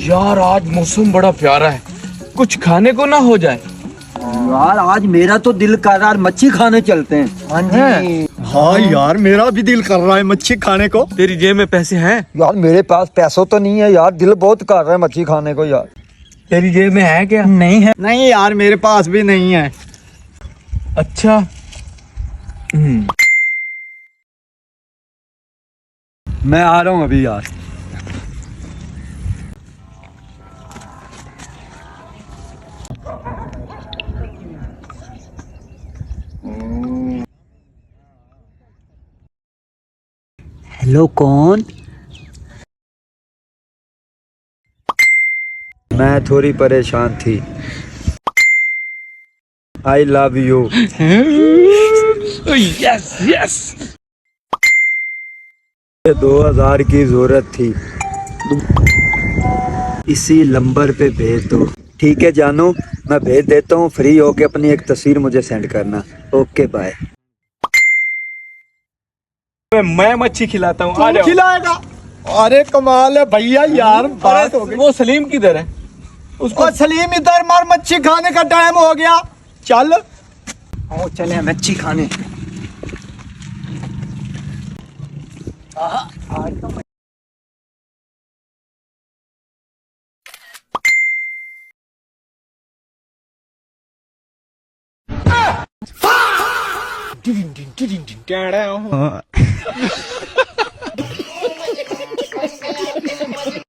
यार आज मौसम बड़ा प्यारा है, कुछ खाने को ना हो जाए। यार आज मेरा तो दिल कर रहा है मच्छी खाने चलते हैं। हाँ जी। हाँ यार मेरा भी दिल कर रहा है मच्छी खाने को। तेरी जेब में पैसे हैं? यार मेरे पास पैसों तो नहीं है यार, दिल बहुत कर रहा है मच्छी खाने को यार। तेरी जेब में है क्या? नहीं है। नहीं यार मेरे पास भी नहीं है। अच्छा। मैं आ रहा हूँ अभी यार। हेलो कौन? मैं थोड़ी परेशान थी। I love you. Yes yes. 2000 की जरूरत थी, इसी नंबर पे भेज दो। ठीक है जानू, मैं भेज देता हूँ। फ्री होके अपनी एक तस्वीर मुझे सेंड करना। Okay bye. मैं मच्छी खिलाता हूँ, आ तू जाओ। खिलाएगा? अरे कमाल है भैया यार, बात हो अरे गई। वो सलीम किधर है? उसको और सलीम इधर मार, मच्छी खाने का टाइम हो गया। चल आओ चले मच्छी खाने।